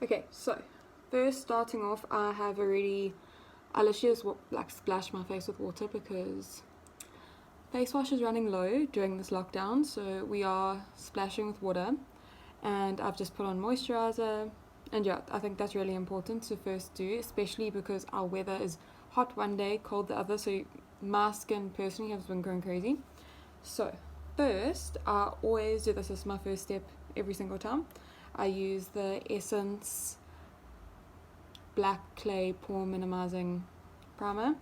Okay, so first starting off, I literally just like splash my face with water because face wash is running low during this lockdown, so we are splashing with water. And I've just put on moisturizer, and yeah, I think that's really important to first do, especially because our weather is hot one day, cold the other, so my skin personally has been going crazy. So first, I always do this as my first step every single time. I use the Essence Black Clay Pore Minimizing Primer,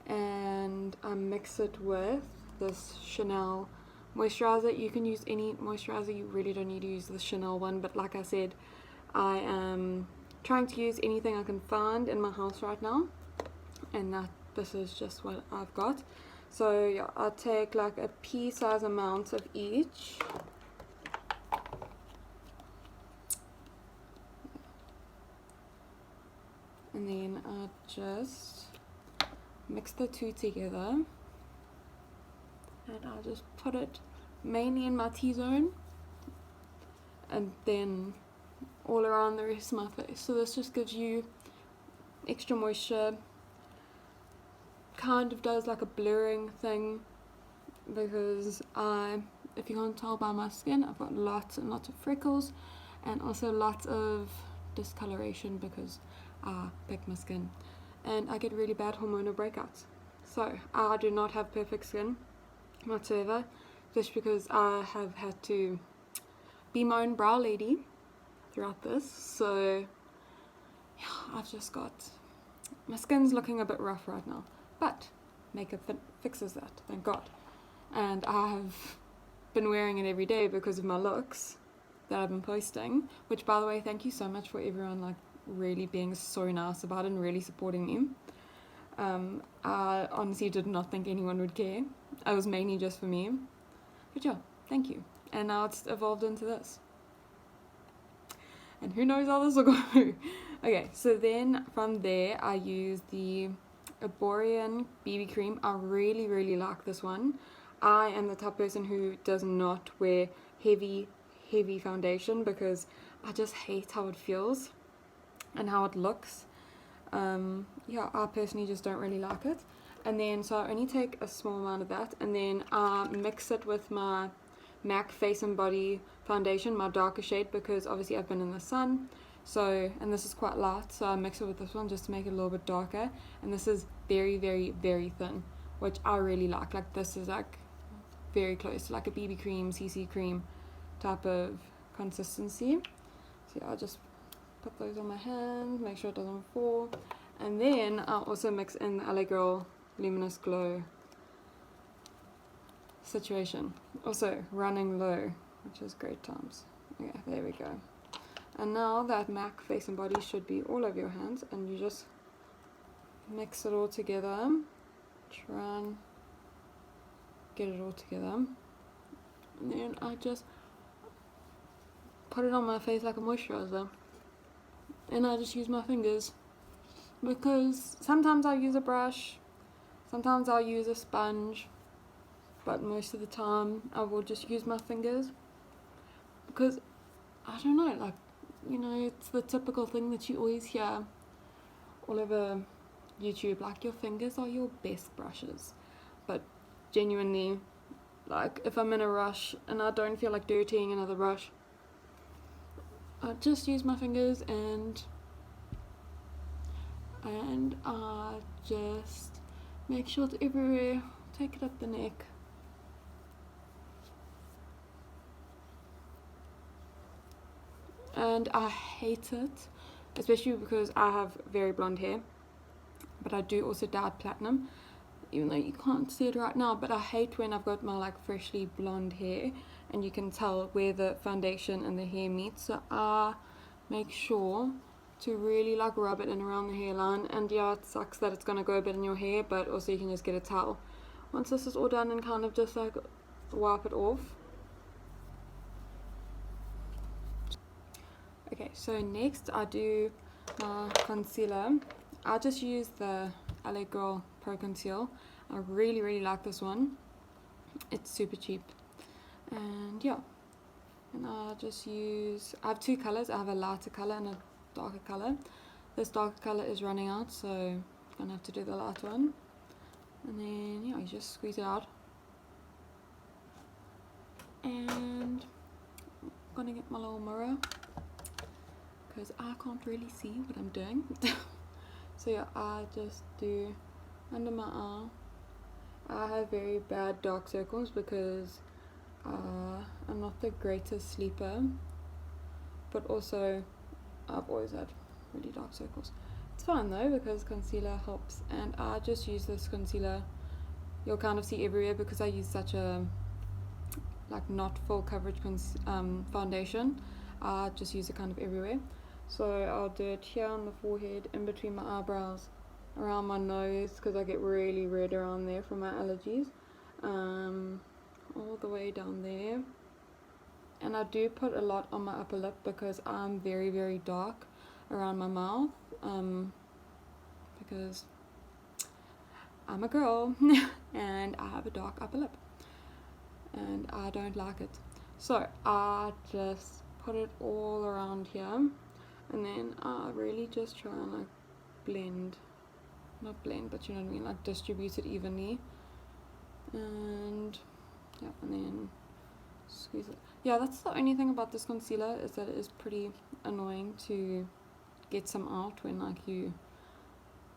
and I mix it with this Chanel moisturizer. You can use any moisturizer, you really don't need to use the Chanel one, but like I said, I am trying to use anything I can find in my house right now, and this is just what I've got. So yeah, I'll take like a pea size amount of each. And then I just mix the two together, and I'll just put it mainly in my T-zone and then all around the rest of my face. So this just gives you extra moisture, kind of does like a blurring thing, because if you can't tell by my skin, I've got lots and lots of freckles and also lots of discoloration because I pick my skin, and I get really bad hormonal breakouts. So I do not have perfect skin whatsoever, just because I have had to be my own brow lady throughout this. So yeah, I've just got, my skin's looking a bit rough right now, but makeup fixes that, thank God. And I have been wearing it every day because of my looks that I've been posting, which, by the way, thank you so much for everyone like really being so nice about it and really supporting me. I honestly did not think anyone would care. It was mainly just for me, but yeah, thank you. And now it's evolved into this, and who knows how this will go. Okay, so then from there I use the Arborian BB cream. I really like this one. I am the type of person who does not wear heavy foundation because I just hate how it feels and how it looks. Yeah, I personally just don't really like it. And then so I only take a small amount of that, and then I mix it with my MAC Face and Body foundation, my darker shade, because obviously I've been in the sun. So, and this is quite light, so I mix it with this one just to make it a little bit darker. And this is very thin, which I really like. Like, this is like very close to like a BB cream, CC cream type of consistency. So yeah, I'll just put those on my hands, make sure it doesn't fall. And then I'll also mix in the LA Girl Luminous Glow Situation. Also running low, which is great times. Okay, there we go. And now that MAC Face and Body should be all over your hands, and you just mix it all together. Try and get it all together. And then I just put it on my face like a moisturizer. And I just use my fingers, because sometimes I'll use a brush, sometimes I'll use a sponge, but most of the time I will just use my fingers, because I don't know, like, you know, it's the typical thing that you always hear all over YouTube, like, your fingers are your best brushes. But genuinely, like, if I'm in a rush and I don't feel like dirtying another brush, I just use my fingers, and I just make sure it's everywhere. Take it up the neck. And I hate it, especially because I have very blonde hair, but I do also dye platinum, even though you can't see it right now. But I hate when I've got my like freshly blonde hair and you can tell where the foundation and the hair meet. So I make sure to really like rub it in around the hairline. And yeah, it sucks that it's gonna go a bit in your hair, but also you can just get a towel once this is all done and kind of just like wipe it off. Okay, so next I do my concealer. I just use the LA Girl Pro Conceal. I really like this one. It's super cheap. And yeah, and I just use, I have two colors. I have a lighter color and a darker colour. This darker colour is running out, so I'm gonna have to do the light one. And then yeah, you just squeeze it out. And I'm gonna get my little mirror because I can't really see what I'm doing. So yeah, I just do under my eye. I have very bad dark circles because I'm not the greatest sleeper, but also I've always had really dark circles. It's fine though because concealer helps, and I just use this concealer. You'll kind of see everywhere because I use such a like not full coverage foundation. I just use it kind of everywhere. So I'll do it here on the forehead, in between my eyebrows, around my nose because I get really red around there from my allergies, all the way down there. And I do put a lot on my upper lip because I'm very, very dark around my mouth, because I'm a girl and I have a dark upper lip and I don't like it. So I just put it all around here, and then I really just try and like blend, not blend, but you know what I mean, like distribute it evenly. And yeah, and then squeeze it. Yeah, that's the only thing about this concealer, is that it is pretty annoying to get some out when like you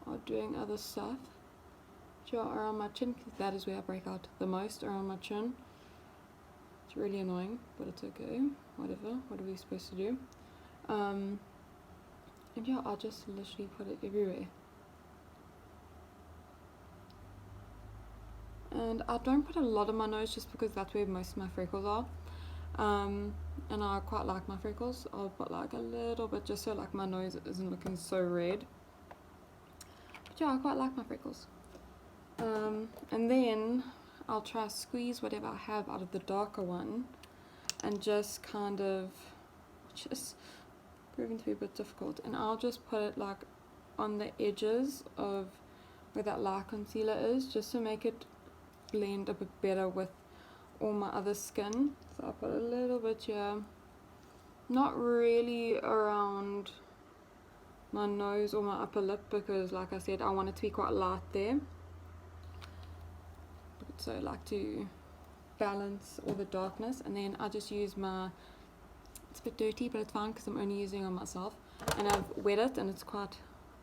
are doing other stuff. Around my chin, because that is where I break out the most, around my chin. It's really annoying, but it's okay, whatever, what are we supposed to do? And yeah, I'll just literally put it everywhere. And I don't put a lot on my nose just because that's where most of my freckles are. And I quite like my freckles. I'll put like a little bit just so like my nose isn't looking so red. But yeah, I quite like my freckles. And then I'll try to squeeze whatever I have out of the darker one and just kind of, just proving to be a bit difficult, and I'll just put it like on the edges of where that light concealer is, just to make it blend a bit better with all my other skin. So I'll put a little bit here, not really around my nose or my upper lip because like I said, I want it to be quite light there. So I like to balance all the darkness, and then I just use my, it's a bit dirty but it's fine because I'm only using it on myself, and I've wet it and it's quite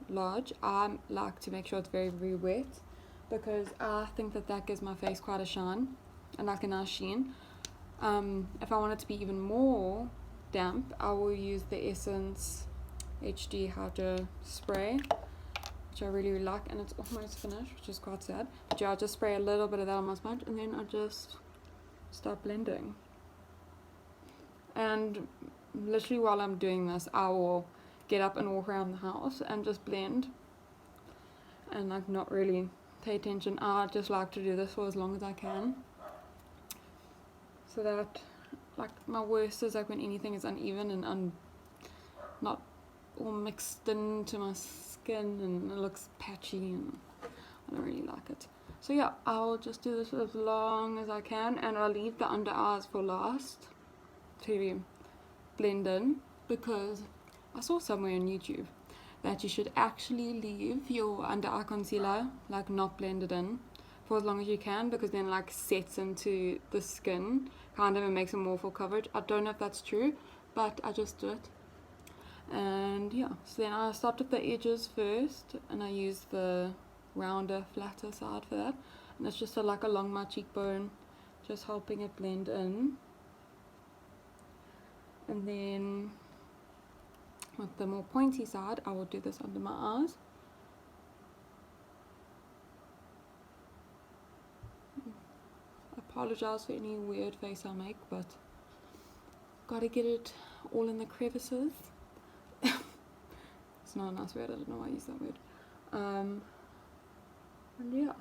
large. I like to make sure it's very, very wet because I think that that gives my face quite a shine and like a nice sheen. If I want it to be even more damp, I will use the Essence HD Hydro Spray, which I really, really like, and it's almost finished, which is quite sad. But yeah, I'll just spray a little bit of that on my sponge, and then I just start blending. And literally while I'm doing this, I will get up and walk around the house and just blend, and like not really pay attention. I just like to do this for as long as I can, so that like my worst is like when anything is uneven and not all mixed into my skin and it looks patchy, and I don't really like it. So yeah, I'll just do this as long as I can, and I'll leave the under eyes for last to blend in, because I saw somewhere on YouTube that you should actually leave your under eye concealer like not blended in for as long as you can, because then like sets into the skin kind of and makes it more full coverage. I don't know if that's true, but I just do it. And yeah, so then I start with the edges first, and I use the rounder, flatter side for that, and it's just like along my cheekbone, just helping it blend in. And then with the more pointy side, I will do this under my eyes. I apologize for any weird face I make, but gotta get it all in the crevices. It's not a nice word, I don't know why I use that word. And yeah.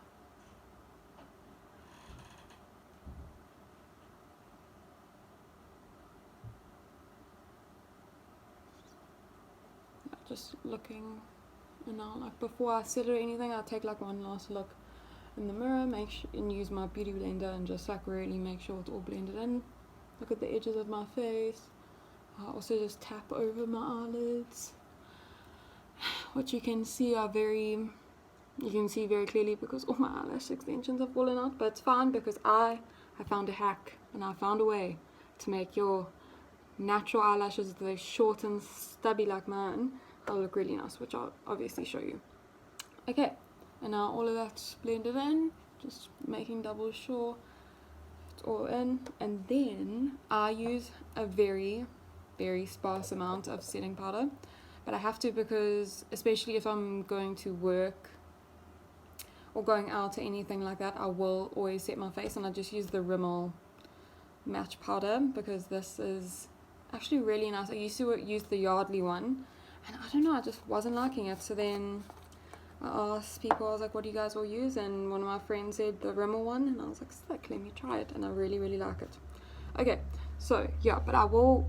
Just looking, and now like before I set or anything, I'll take like one last look in the mirror, and use my beauty blender and just like really make sure it's all blended in. Look at the edges of my face. I also just tap over my eyelids. which you can see very clearly because all my eyelash extensions have fallen out, but it's fine because I found a hack and I found a way to make your natural eyelashes, they're short and stubby like mine, they'll look really nice, which I'll obviously show you. Okay, and now all of that's blended in, just making double sure it's all in, and then I use a very sparse amount of setting powder, but I have to because especially if I'm going to work or going out or anything like that, I will always set my face, and I just use the Rimmel match powder because this is actually really nice. I used to use the Yardley one, and I don't know, I just wasn't liking it, so then I asked people, I was like, what do you guys all use? And one of my friends said the Rimmel one, and I was like, sick, let me try it, and I really like it. Okay, so yeah, but I will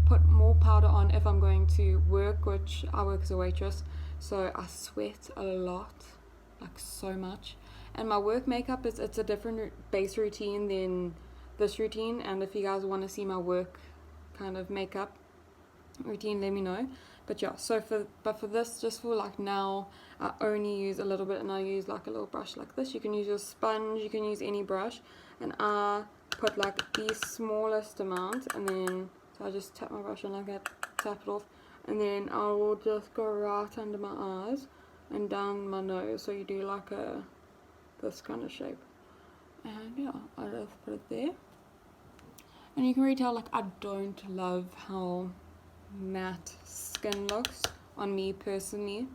put more powder on if I'm going to work, which I work as a waitress, so I sweat a lot, like so much, and my work makeup it's a different base routine than this routine, and if you guys want to see my work kind of makeup routine, let me know. But yeah, so for this, just for like now, I only use a little bit, and I use like a little brush like this. You can use your sponge, you can use any brush, and I put like the smallest amount, and then so I just tap my brush on like that, tap it off, and then I will just go right under my eyes and down my nose, so you do like this kind of shape, and yeah, I just put it there. And you can really tell, like, I don't love how matte skin looks on me personally.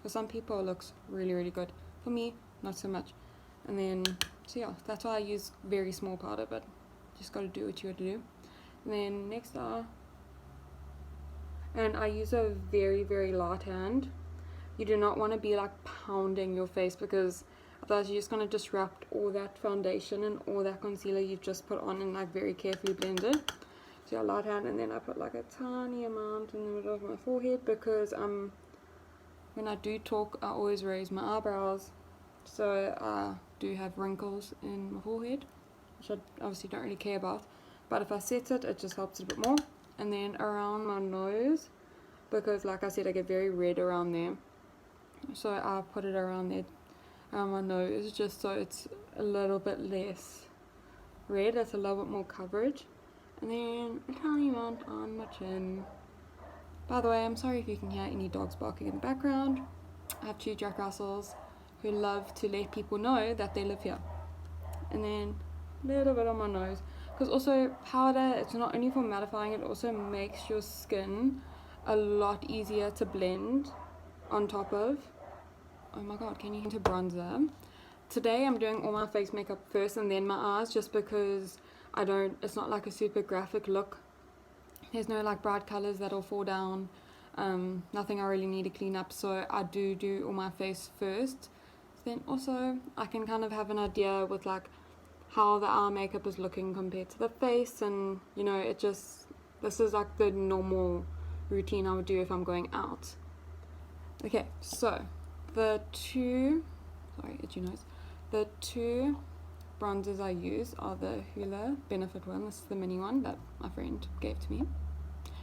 For some people it looks really good, for me not so much. And then so yeah, that's why I use very small powder, but just gotta do what you gotta do. And then next and I use a very light hand. You do not want to be like pounding your face, because otherwise you're just going to disrupt all that foundation and all that concealer you've just put on and like very carefully blended. So yeah, light hand, and then I put like a tiny amount in the middle of my forehead, because when I do talk I always raise my eyebrows, so I do have wrinkles in my forehead, which I obviously don't really care about, but if I set it, it just helps it a bit more. And then around my nose, because like I said, I get very red around there, so I put it around there, around my nose, just so it's a little bit less red, it's a little bit more coverage. And then a tiny amount on my chin. By the way, I'm sorry if you can hear any dogs barking in the background. I have 2 Jack Russells who love to let people know that they live here. And then a little bit on my nose, because also powder, it's not only for mattifying, it also makes your skin a lot easier to blend on top of. Oh my god, can you hear? To bronzer. Today I'm doing all my face makeup first and then my eyes, just because it's not like a super graphic look. There's no like bright colors that'll fall down, nothing I really need to clean up, so I do all my face first. Then also I can kind of have an idea with like how the eye makeup is looking compared to the face, and you know, this is like the normal routine I would do if I'm going out. Okay, so the two bronzers I use are the Hoola Benefit one. This is the mini one that my friend gave to me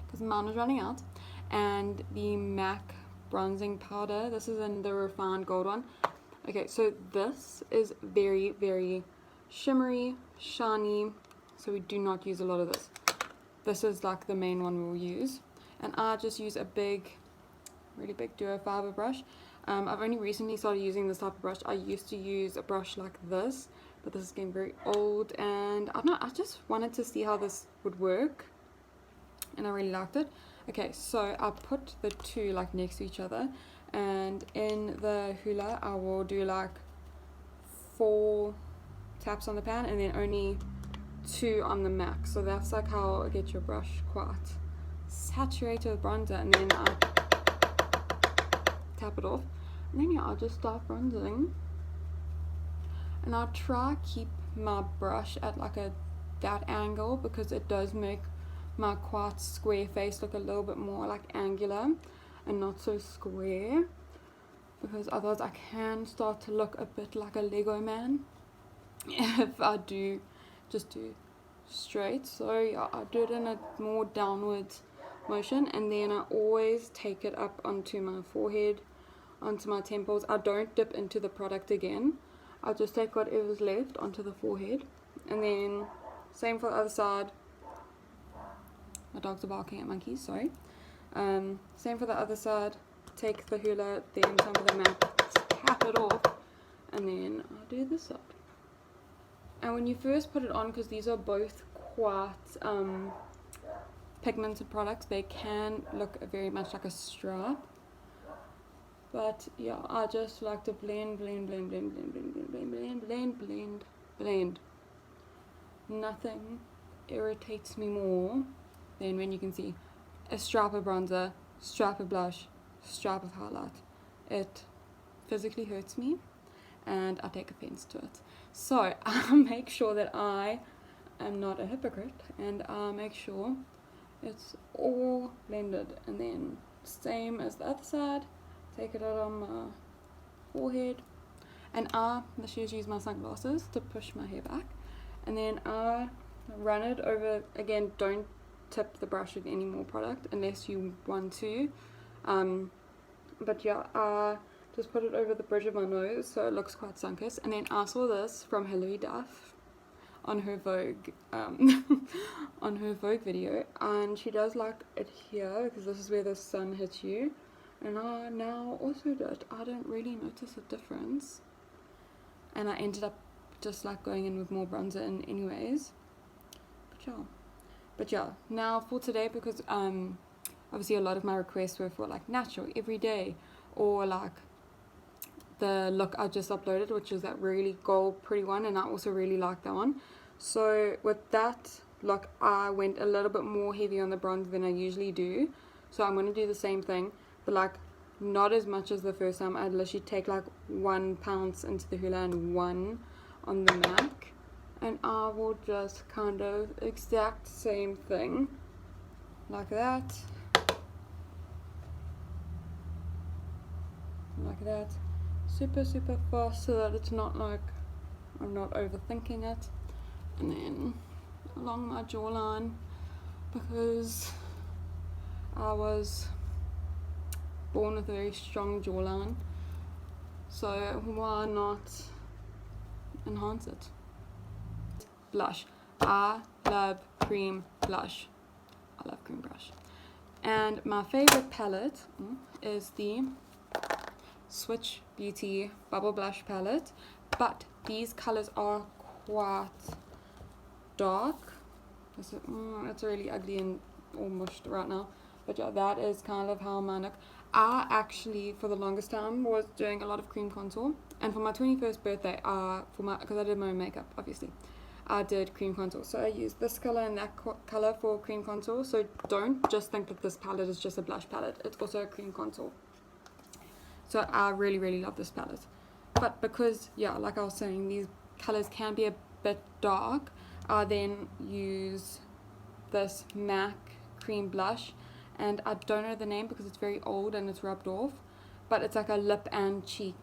because mine was running out, and the MAC bronzing powder. This is in the refined gold one. Okay, so this is very shimmery, shiny, so we do not use a lot of this. This is like the main one we'll use, and I just use a really big duo fiber brush. I've only recently started using this type of brush. I used to use a brush like this, but this is getting very old, and I don't know, I just wanted to see how this would work, and I really liked it. Okay, so I put the two like next to each other, and in the Hoola I will do like 4 taps on the pan and then only 2 on the MAC. So that's like how I get your brush quite saturated with bronzer, and then I tap it off, and then yeah, I'll just start bronzing, and I'll try keep my brush at like that angle, because it does make my quite square face look a little bit more like angular and not so square, because otherwise I can start to look a bit like a Lego man if I do just do straight. So yeah, I do it in a more downwards motion, and then I always take it up onto my forehead, onto my temples. I don't dip into the product again. I'll just take whatever's left onto the forehead, and then same for the other side. My dogs are barking at monkeys, sorry. Same for the other side. Take the hula, then some of the MAC, tap it off, and then I'll do this side. And when you first put it on, because these are both quite pigmented products, they can look very much like a stripe. But yeah, I just like to blend. Nothing irritates me more than when you can see a stripe of bronzer, stripe of blush, stripe of highlight. It physically hurts me, and I take offense to it. So I make sure that I am not a hypocrite, and I make sure it's all blended, and then same as the other side, take it out on my forehead, and I just use my sunglasses to push my hair back, and then I run it over. Again, don't tip the brush with any more product unless you want to, but yeah, I just put it over the bridge of my nose so it looks quite sunken. And then I saw this from Hilary Duff on her Vogue on her Vogue video, and she does like it here because this is where the sun hits you, and I now also do it. I don't really notice a difference, and I ended up just like going in with more bronzer in anyways. But yeah, now for today, because obviously a lot of my requests were for like natural everyday, or like the look I just uploaded, which is that really gold pretty one, and I also really like that one. So with that look, I went a little bit more heavy on the bronze than I usually do, so I'm going to do the same thing, but like not as much as the first time. I'd literally take like 1 pounce into the hula and 1 on the MAC, and I will just kind of exact same thing like that, super fast, so that it's not like I'm not overthinking it. And then along my jawline, because I was born with a very strong jawline, so why not enhance it? Blush. I love cream blush. I love cream blush. And my favorite palette is the Switch Beauty Bubble Blush palette, but these colors are quite dark. It's really ugly and all mushed right now, but yeah, that is kind of how mine look. I actually for the longest time was doing a lot of cream contour, and for my 21st birthday, because I did my own makeup obviously, I did cream contour. So I used this color and that color for cream contour. So don't just think that this palette is just a blush palette, it's also a cream contour. So I really love this palette. But because, yeah, like I was saying, these colors can be a bit dark, I then use this MAC cream blush, and I don't know the name because it's very old and it's rubbed off, but it's like a lip and cheek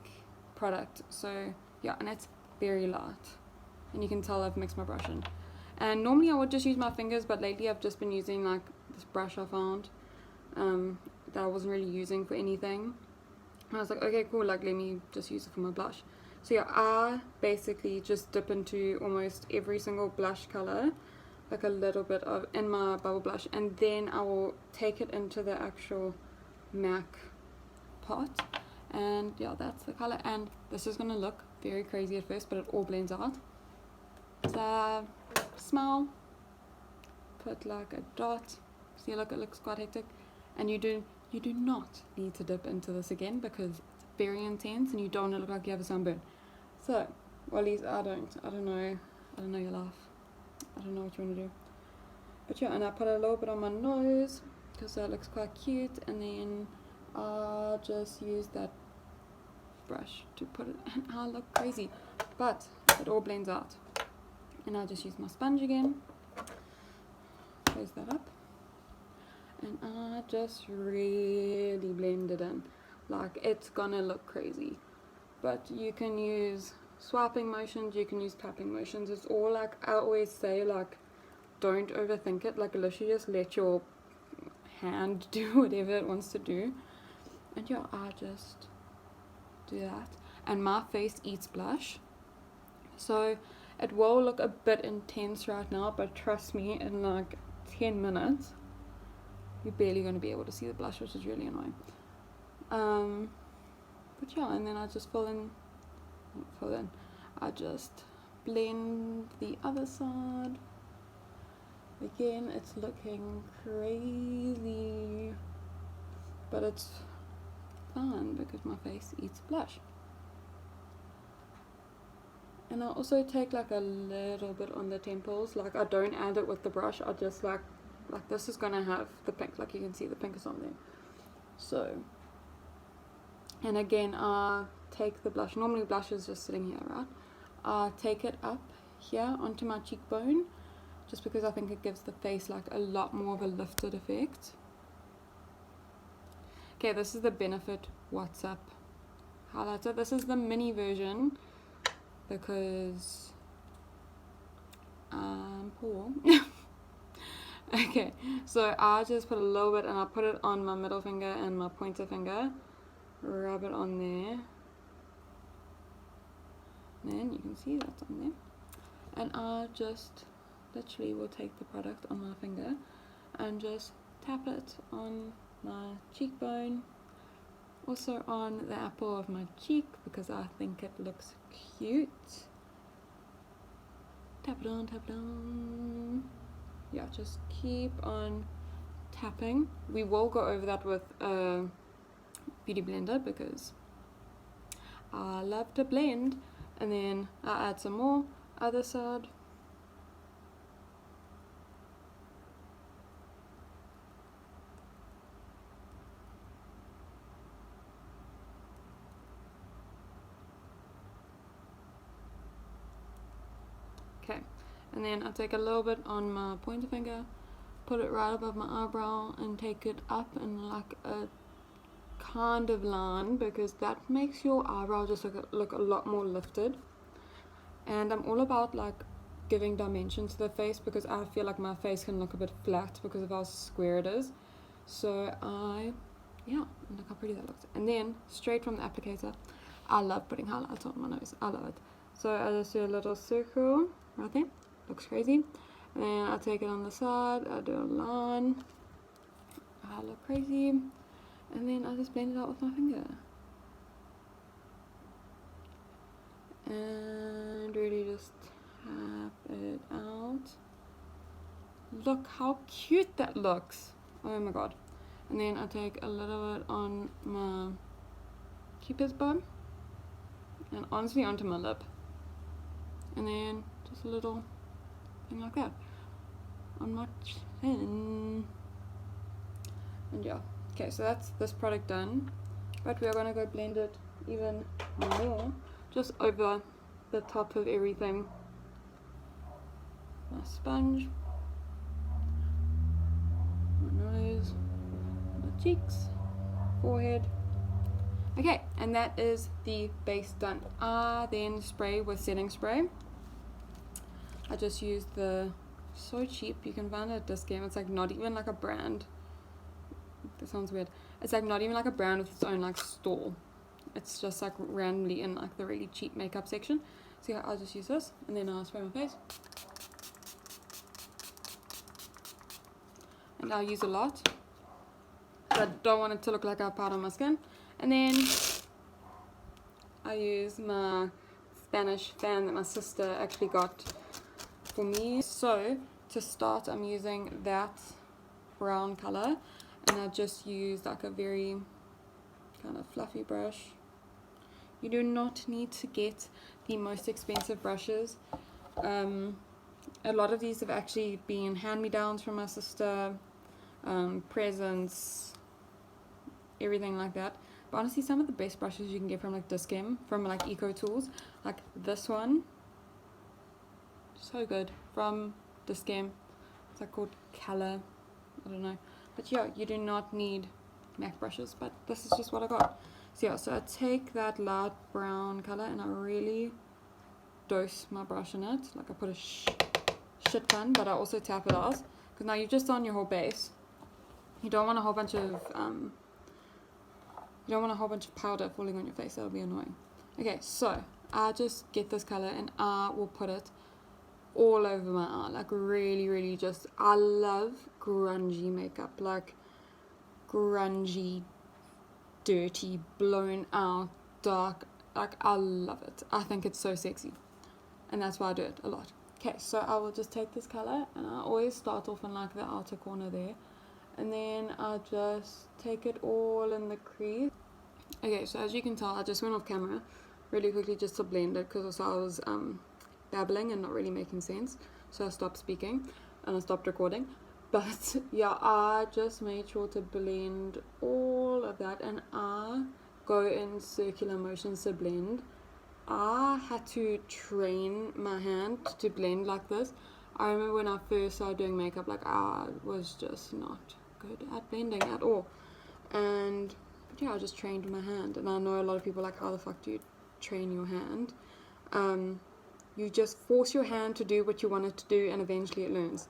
product. So yeah, and it's very light, and you can tell I've mixed my brush in. And normally I would just use my fingers, but lately I've just been using like this brush I found that I wasn't really using for anything. And I was like, okay, cool, like let me just use it for my blush. So yeah, I basically just dip into almost every single blush color, like a little bit of in my bubble blush, and then I will take it into the actual MAC pot, and yeah, that's the color. And this is gonna look very crazy at first, but it all blends out. So smell, put like a dot. See, look, it looks quite hectic, and you do not need to dip into this again because it's very intense and you don't want to look like you have a sunburn. So, well, at least I don't know your life. I don't know what you want to do. But yeah, and I put a little bit on my nose because that looks quite cute, and then I'll just use that brush to put it, and I look crazy, but it all blends out. And I'll just use my sponge again, close that up, and I just really blend it in. Like, it's gonna look crazy, but you can use swiping motions, you can use tapping motions. It's all like, I always say, like, don't overthink it. Like, literally just let your hand do whatever it wants to do. And yeah, I just do that. And my face eats blush, so it will look a bit intense right now, but trust me, in like 10 minutes you're barely going to be able to see the blush, which is really annoying. But yeah, and then I just I just blend the other side. Again, it's looking crazy, but it's fine because my face eats blush. And I also take like a little bit on the temples. Like I don't add it with the brush, I just like this is gonna have the pink, like you can see the pink is on there. So, and again, I take the blush, normally blush is just sitting here, right? I take it up here onto my cheekbone, just because I think it gives the face like a lot more of a lifted effect. Okay, this is the Benefit WhatsApp highlighter. This is the mini version because I'm poor. Okay, so I just put a little bit and I put it on my middle finger and my pointer finger, rub it on there, and then you can see that's on there. And I just literally will take the product on my finger and just tap it on my cheekbone, also on the apple of my cheek because I think it looks cute. Tap it on, tap it on. Yeah, just keep on tapping. We will go over that with a beauty blender because I love to blend. And then I add some more, other side. Okay, and then I take a little bit on my pointer finger, put it right above my eyebrow and take it up in like a kind of line because that makes your eyebrow just look a lot more lifted. And I'm all about like giving dimension to the face because I feel like my face can look a bit flat because of how square it is. So yeah, and look how pretty that looks. And then straight from the applicator, I love putting highlighter on my nose. I love it. So I just do a little circle right there. Looks crazy. And then I take it on the side, I do a line. I look crazy. And then I just blend it out with my finger. And really just tap it out. Look how cute that looks. Oh my god. And then I take a little bit on my cupid's bow and honestly onto my lip. And then just a little thing like that on my chin. And yeah. Okay, so that's this product done. But we are going to go blend it even more. Just over the top of everything. My sponge. My nose. My cheeks. Forehead. Okay, and that is the base done. I then spray with setting spray. I just use the, so cheap, you can find it at this game. It's like not even like a brand. That sounds weird. It's like not even like a brand with its own like store. It's just like randomly in like the really cheap makeup section. So yeah, I'll just use this and then I'll spray my face. And I'll use a lot. I don't want it to look like I powder my skin. And then I use my Spanish fan that my sister actually got for me. So to start, I'm using that brown color, and I just use like a very kind of fluffy brush. You do not need to get the most expensive brushes. A lot of these have actually been hand-me-downs from my sister, presents, everything like that. But honestly, some of the best brushes you can get from like Discam, from like Eco Tools, like this one, so good, from Discam. It's like called Color, I don't know. But yeah, you do not need MAC brushes, but this is just what I got. So yeah, so I take that light brown color and I really dose my brush in it. Like I put a shit ton, but I also tap it out, because now you've just done your whole base. You don't want a whole bunch of powder falling on your face. That'll be annoying. Okay, so I just get this color and I will put it all over my eye, like really just, I love grungy makeup, like grungy, dirty, blown out, dark, like I love it. I think it's so sexy, and that's why I do it a lot. Okay, so I will just take this color and I always start off in like the outer corner there, and then I just take it all in the crease. Okay, so as you can tell, I just went off camera really quickly just to blend it, because also I was babbling and not really making sense, so I stopped speaking and I stopped recording. But yeah, I just made sure to blend all of that, and I go in circular motions to blend. I had to train my hand to blend like this. I remember when I first started doing makeup, like I was just not good at blending at all, and yeah, I just trained my hand. And I know a lot of people are like, how the fuck do you train your hand? You just force your hand to do what you want it to do, and eventually it learns.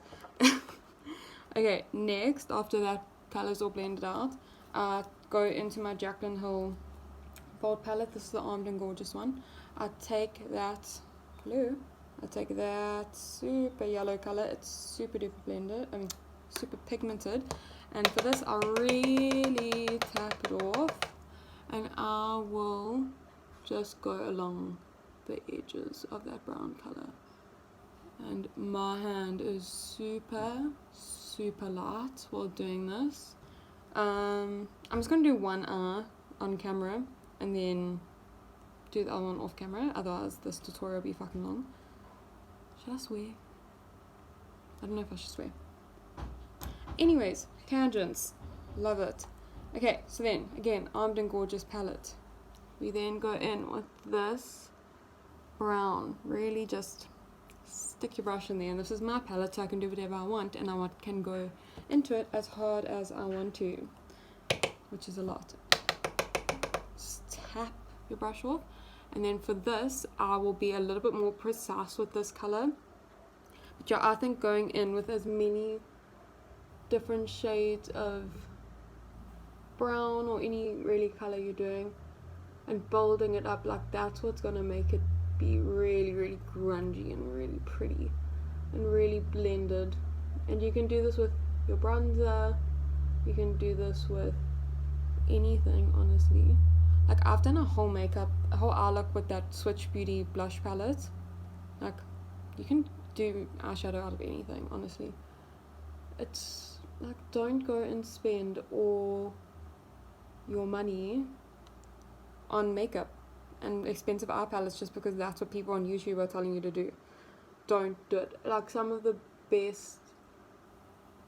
Okay, next, after that color's all blended out, I go into my Jaclyn Hill Bold palette. This is the Armed and Gorgeous one. I take that blue, I take that super yellow color. It's super duper blended, super pigmented. And for this, I really tap it off, and I will just go along the edges of that brown color. And my hand is super light while doing this. I'm just going to do one eye on camera and then do the other one off camera, otherwise this tutorial will be fucking long. Should I swear? I don't know if I should swear. Anyways, tangents, love it. Okay, so then again, Armed and Gorgeous palette. We then go in with this brown, really just stick your brush in there, and this is my palette, so I can do whatever I want, and I can go into it as hard as I want to, which is a lot. Just tap your brush off, and then for this I will be a little bit more precise with this color. But yeah, I think going in with as many different shades of brown or any really color you're doing and building it up, like that's what's gonna make it be really grungy and really pretty and really blended. And you can do this with your bronzer, you can do this with anything, honestly. Like I've done a whole eye look with that Switch Beauty blush palette. Like you can do eyeshadow out of anything, honestly. It's like, don't go and spend all your money on makeup and expensive eye palettes just because that's what people on YouTube are telling you to do. Don't do it. Like some of the best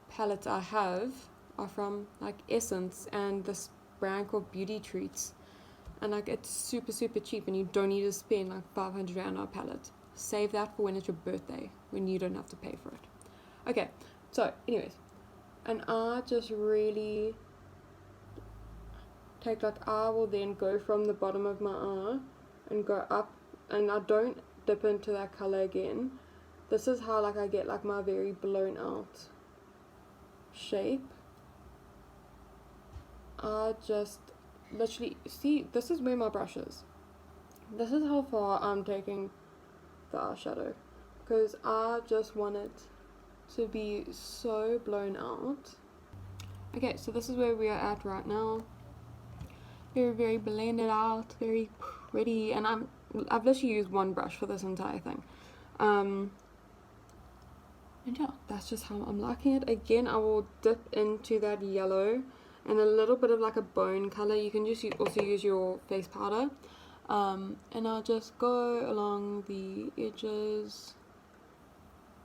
palettes I have are from like Essence and this brand called Beauty Treats, and like it's super cheap, and you don't need to spend like 500 rand on a palette. Save that for when it's your birthday, when you don't have to pay for it. Okay, so anyways, and I just really take, like I will then go from the bottom of my eye and go up, and I don't dip into that color again. This is how like I get like my very blown out shape. I just literally, see, this is where my brush is. This is how far I'm taking the eyeshadow, because I just want it to be so blown out. Okay, so this is where we are at right now. Very blended out, very pretty, and I've literally used one brush for this entire thing. And yeah, that's just how I'm liking it. Again, I will dip into that yellow and a little bit of like a bone color. You can just also use your face powder, and I'll just go along the edges,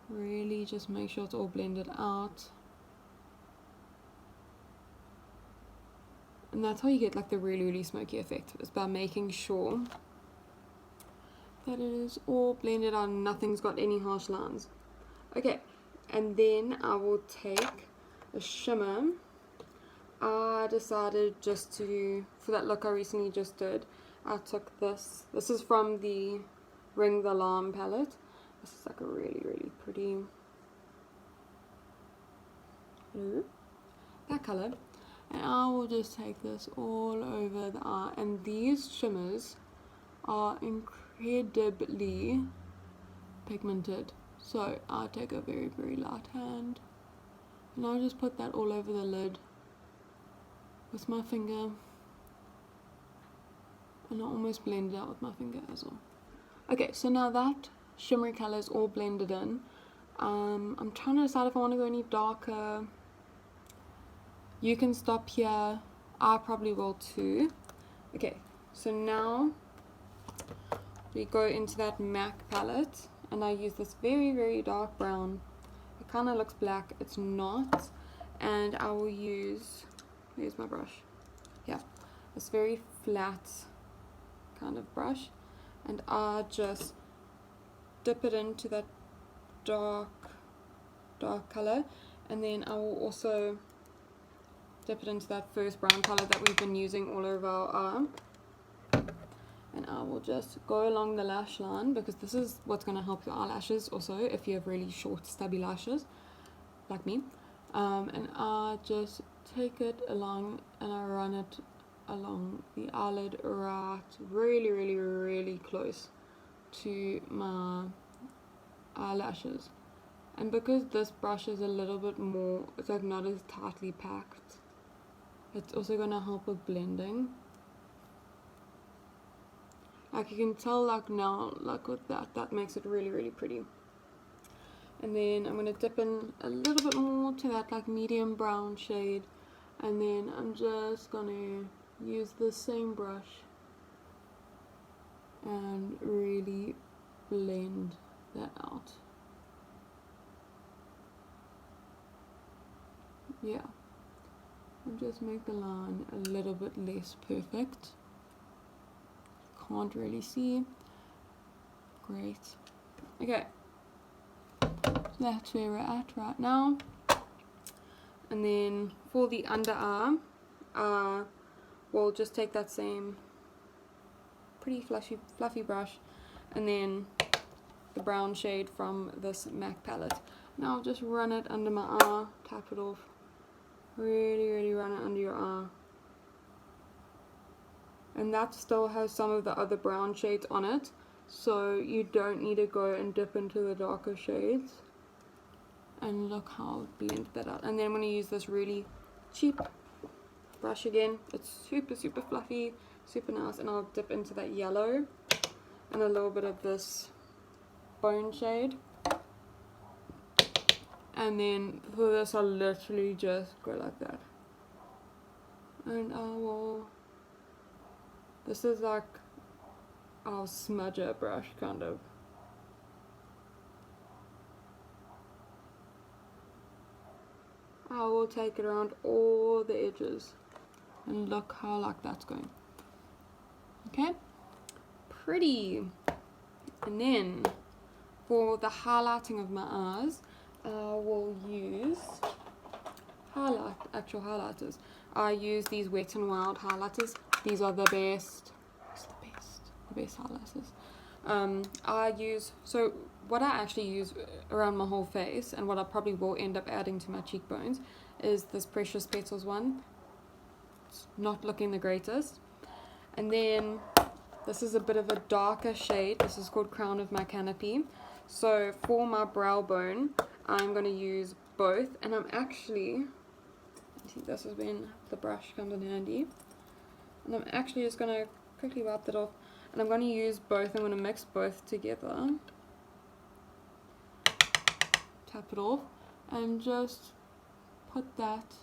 really just make sure it's all blended out. And that's how you get like the really smoky effect, is by making sure that it is all blended out and nothing's got any harsh lines. Okay, and then I will take a shimmer. I decided just to, for that look I recently just did, I took this. This is from the Ring the Alarm palette. This is like a really pretty blue. that color, and I will just take this all over the eye. And these shimmers are incredibly pigmented, so I'll take a very, very light hand and I'll just put that all over the lid with my finger, and I'll almost blend it out with my finger as well. Okay, so now that shimmery color is all blended in, I'm trying to decide if I want to go any darker. You can stop here, I probably will too. Okay, so now we go into that MAC palette, and I use this very, very dark brown. It kind of looks black, it's not. And I will use, here's my brush, yeah, this very flat kind of brush, and I just dip it into that dark color, and then I will also dip it into that first brown color that we've been using all over our eye. And I will just go along the lash line, because this is what's going to help your eyelashes also if you have really short stubby lashes like me. And I just take it along and I run it along the eyelid, right really, really, really close to my eyelashes. And because this brush is a little bit more, it's like not as tightly packed, it's also going to help with blending. Like you can tell, like now, like with that makes it really, really pretty. And then I'm going to dip in a little bit more to that like medium brown shade, and then I'm just going to use the same brush and really blend that out. Yeah, and just make the line a little bit less perfect. Can't really see. Great. Okay, so that's where we're at right now. And then for the under eye, we'll just take that same pretty fluffy brush, and then the brown shade from this MAC palette. Now I'll just run it under my eye, tap it off, really, really run it under your eye. And that still has some of the other brown shades on it, so you don't need to go and dip into the darker shades. And look how I've blended that out. And then I'm going to use this really cheap brush again. It's super, super fluffy, super nice, and I'll dip into that yellow and a little bit of this bone shade. And then for this I'll literally just go like that. And I will, this is like our smudger brush kind of. I will take it around all the edges, and look how like that's going. Okay, pretty. And then for the highlighting of my eyes, I will use actual highlighters. I use these Wet n Wild highlighters. These are the best. The best highlighters. I use, so what I actually use around my whole face, and what I probably will end up adding to my cheekbones, is this Precious Petals one. It's not looking the greatest. And then this is a bit of a darker shade. This is called Crown of My Canopy. So for my brow bone, I'm going to use both, and I'm actually, I think this is when the brush comes in handy, and I'm actually just going to quickly wipe that off, and I'm going to use both. I'm going to mix both together, tap it off, and just put that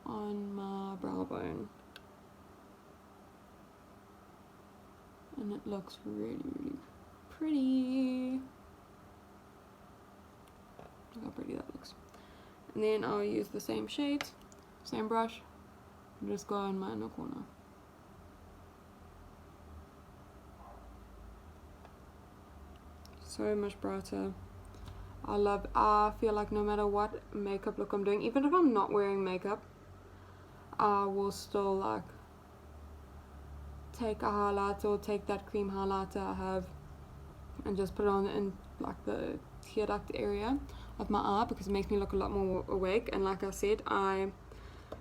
on my brow bone, and it looks really, really pretty. Look how pretty that looks. And then I'll use the same shades, same brush, and just go in my inner corner. So much brighter. I feel like no matter what makeup look I'm doing, even if I'm not wearing makeup, I will still like take a highlighter, or take that cream highlighter I have, and just put it on in like the tear duct area, of my eye because it makes me look a lot more awake. And like I said, I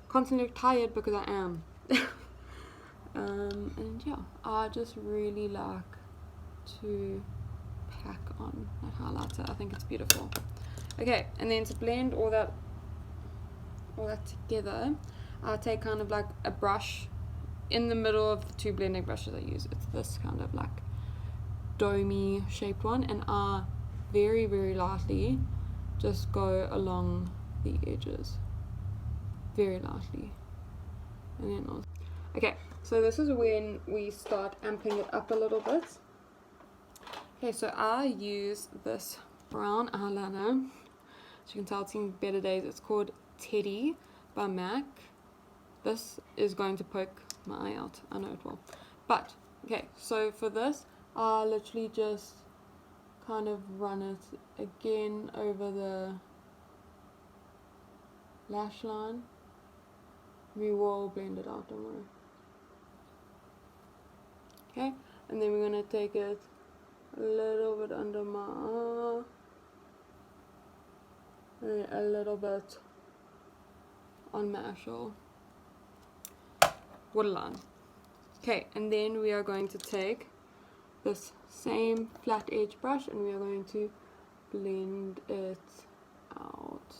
constantly look tired because I am. And yeah, I just really like to pack on that highlighter. I think it's beautiful. Okay, and then to blend all that together, I'll take kind of like a brush in the middle of the two blending brushes I use. It's this kind of like domey shaped one, and I very, very lightly just go along the edges, very lightly, and then I'll... Okay, so this is when we start amping it up a little bit. Okay, so I use this brown eyeliner. As you can tell, it's seen better days. It's called Teddy by MAC. This is going to poke my eye out. I know it will. But, okay, so for this, I literally just kind of run it again over the lash line. We will blend it out, don't worry. Okay, and then we're going to take it a little bit under my eye, and a little bit on my actual waterline. Okay, and then we are going to take this same flat edge brush and we are going to blend it out.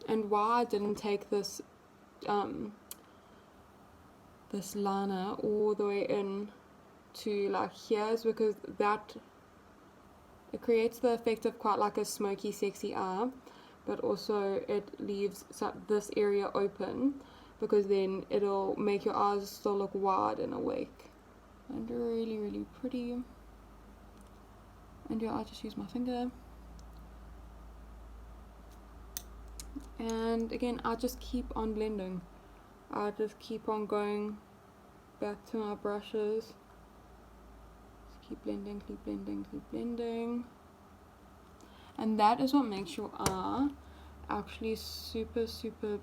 And why I didn't take this this liner all the way in to like here is because that it creates the effect of quite like a smoky, sexy eye, but also it leaves this area open because then it'll make your eyes still look wide and awake and really, really pretty. And yeah, I just use my finger. And again, I just keep on blending. I just keep on going back to my brushes. Just keep blending, keep blending, keep blending. And that is what makes your eye actually super, super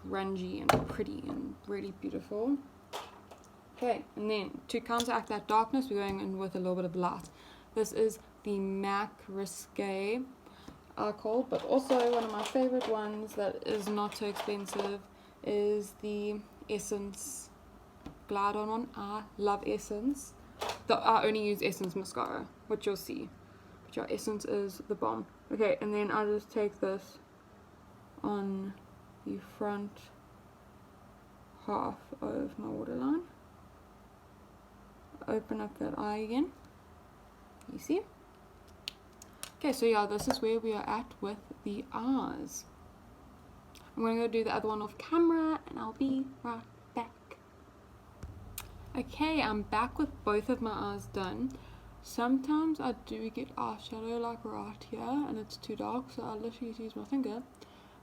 grungy and pretty and really beautiful. Okay, and then to counteract that darkness, we're going in with a little bit of light. This is the MAC Risque alcohol, but also one of my favorite ones that is not so expensive is the Essence Glide On one. I love Essence. I only use Essence mascara, which you'll see. But your Essence is the bomb. Okay, and then I just take this on the front half of my waterline. Open up that eye again. You see? Okay, so yeah, this is where we are at with the eyes. I'm going to go do the other one off camera and I'll be right back. Okay, I'm back with both of my eyes done. Sometimes I do get eyeshadow like right here and it's too dark, so I literally use my finger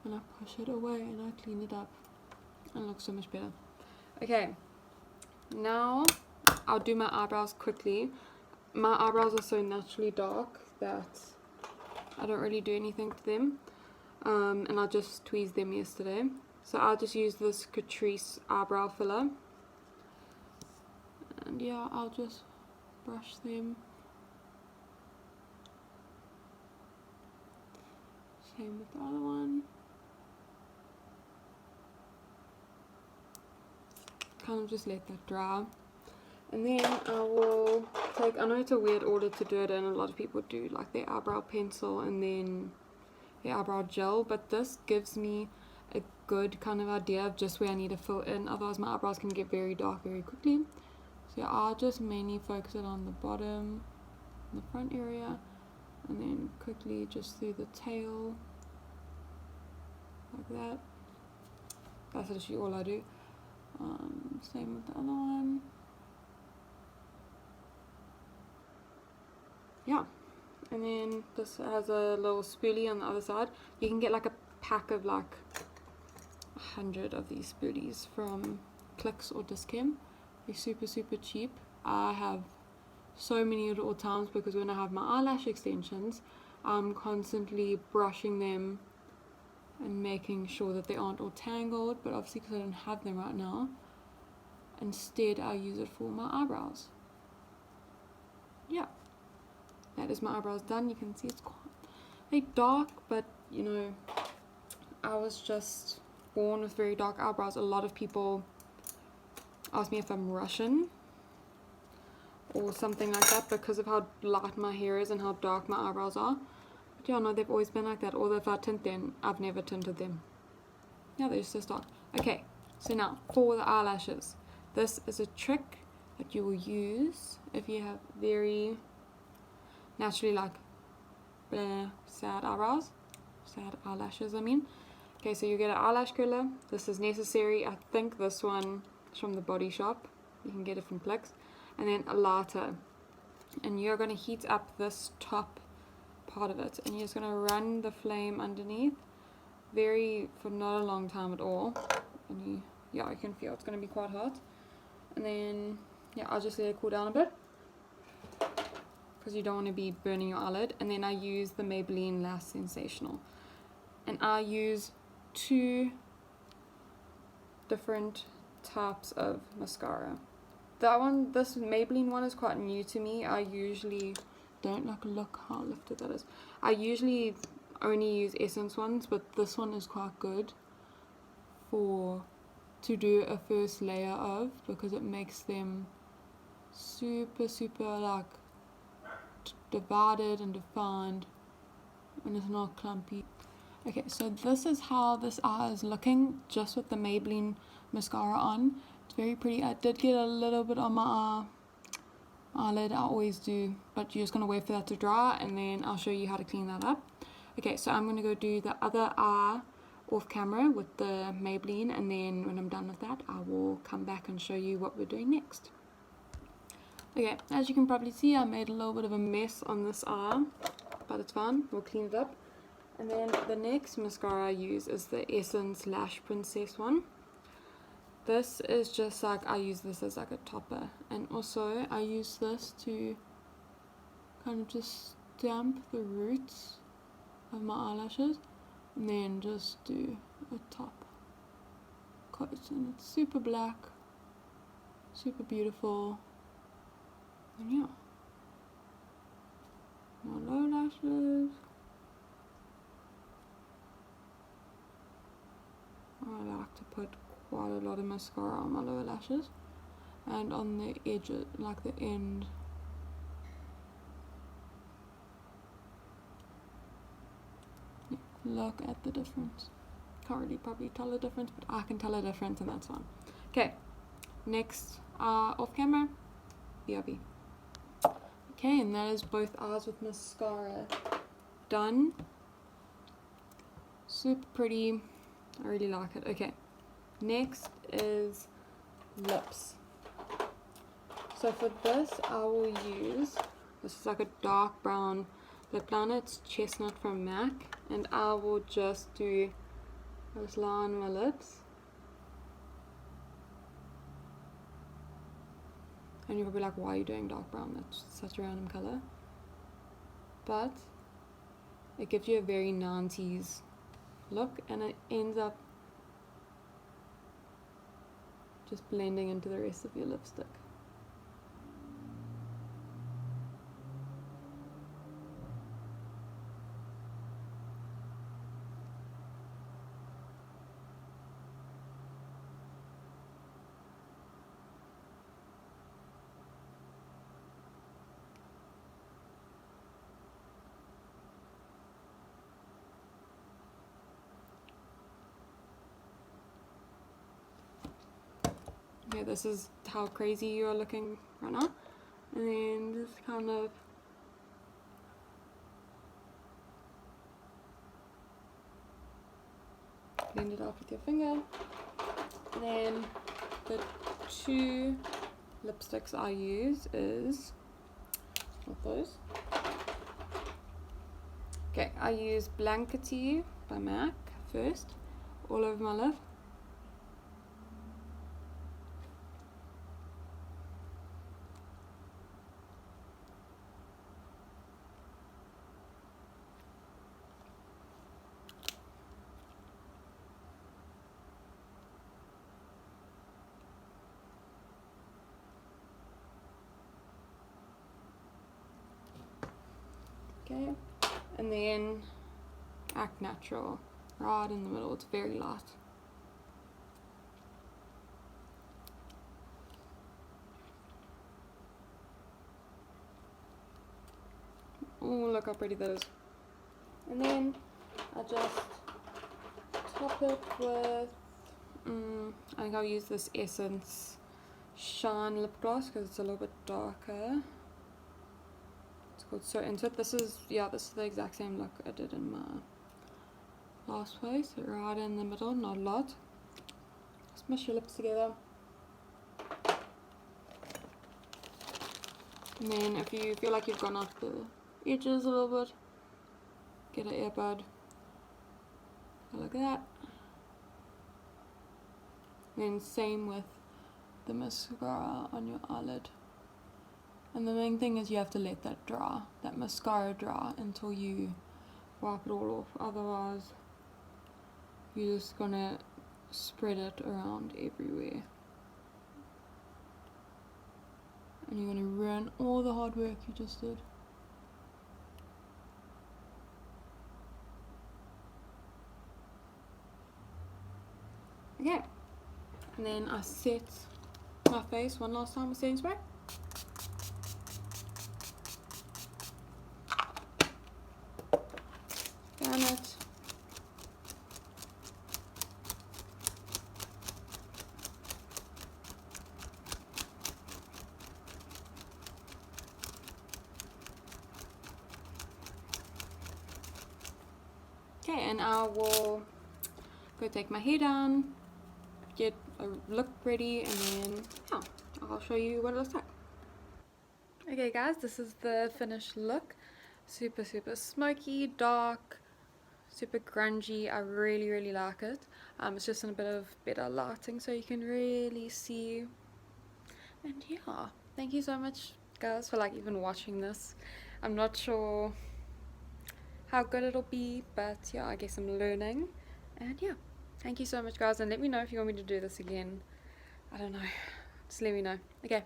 and I push it away and I clean it up and it looks so much better. Okay, now I'll do my eyebrows quickly. My eyebrows are so naturally dark that I don't really do anything to them, and I just tweezed them yesterday. So I'll just use this Catrice eyebrow filler, and yeah, I'll just brush them. Same with the other one. Kind of just let that dry. And then I will take, I know it's a weird order to do it, and a lot of people do like their eyebrow pencil and then their eyebrow gel, but this gives me a good kind of idea of just where I need to fill in, otherwise my eyebrows can get very dark very quickly. So I'll just mainly focus it on the bottom, the front area, and then quickly just through the tail, like that. That's literally all I do. Same with the other one. Yeah, and then this has a little spoolie on the other side. You can get like a pack of like 100 of these spoolies from Clicks or Discam. They're super, super cheap. I have so many at all times because when I have my eyelash extensions, I'm constantly brushing them and making sure that they aren't all tangled, but obviously because I don't have them right now, instead I use it for my eyebrows. Yeah, that is my eyebrows done. You can see it's quite very dark, but you know, I was just born with very dark eyebrows. A lot of people ask me if I'm Russian or something like that because of how light my hair is and how dark my eyebrows are. But yeah, no, they've always been like that. Although if I tint them, I've never tinted them. Yeah, they're just dark. Okay, so now for the eyelashes. This is a trick that you will use if you have very naturally like sad eyebrows. Sad eyelashes, I mean. Okay, so you get an eyelash curler. This is necessary. I think this one is from the Body Shop. You can get it from Plex. And then a lighter. And you're going to heat up this top part of it. And you're just going to run the flame underneath. For not a long time at all. And you can feel it's going to be quite hot. And then, yeah, I'll just let it cool down a bit. Because you don't want to be burning your eyelid. And then I use the Maybelline Lash Sensational. And I use 2 different types of mascara. This Maybelline one is quite new to me. I usually don't look how lifted that is. I usually only use Essence ones, but this one is quite good to do a first layer of, because it makes them super like divided and defined, and it's not clumpy. Okay, so this is how this eye is looking just with the Maybelline mascara on. It's very pretty. I did get a little bit on my eyelid, I always do, but you're just going to wait for that to dry and then I'll show you how to clean that up. Okay, so I'm going to go do the other eye off camera with the Maybelline, and then when I'm done with that I will come back and show you what we're doing next. Okay, as you can probably see, I made a little bit of a mess on this eye, but it's fine, we'll clean it up. And then the next mascara I use is the Essence Lash Princess one. This is just like, I use this as like a topper, and also I use this to kind of just stamp the roots of my eyelashes, and then just do a top coat. And it's super black, super beautiful, and yeah, my lower lashes. I like to put quite a lot of mascara on my lower lashes and on the edges, like the end. Yeah, look at the difference. Can't really probably tell the difference, but I can tell a difference, and that's fine. Okay, next off camera, BRB. Okay, and that is both eyes with mascara done. Super pretty. I really like it. Okay, next is lips. So for this I will use, this is like a dark brown lip liner, it's Chestnut from MAC, and I will just do this line my lips. And you're probably like, why are you doing dark brown? That's such a random color. But it gives you a very 90s look, and it ends up just blending into the rest of your lipstick. Okay, this is how crazy you are looking right now. And then just kind of blend it off with your finger. And then the 2 lipsticks I use is, not those. Okay, I use Blankety by MAC first, all over my lip. Okay, and then act natural right in the middle. It's very light. Oh, look how pretty that is. And then I just top it with I think I'll use this Essence Shine lip gloss because it's a little bit darker. It's called So Into It. This is the exact same look I did in my last face, right in the middle, not a lot. Smush your lips together. And then if you feel like you've gone off the edges a little bit, get an earbud. Like that. Then same with the mascara on your eyelid. And the main thing is you have to let that dry, that mascara dry, until you wipe it all off. Otherwise, you're just gonna spread it around everywhere. And you're gonna ruin all the hard work you just did. Okay, and then I set my face one last time with setting spray. Fan it. Okay, and I will go take my hair down, get a look ready, and then yeah, I'll show you what it looks like. Okay guys, this is the finished look. Super smoky, dark, super grungy. I really like it. It's just in a bit of better lighting so you can really see. And yeah, thank you so much guys for like even watching this. I'm not sure how good it'll be, but yeah, I guess I'm learning. And yeah, thank you so much guys, and let me know if you want me to do this again. I don't know, just let me know. Okay,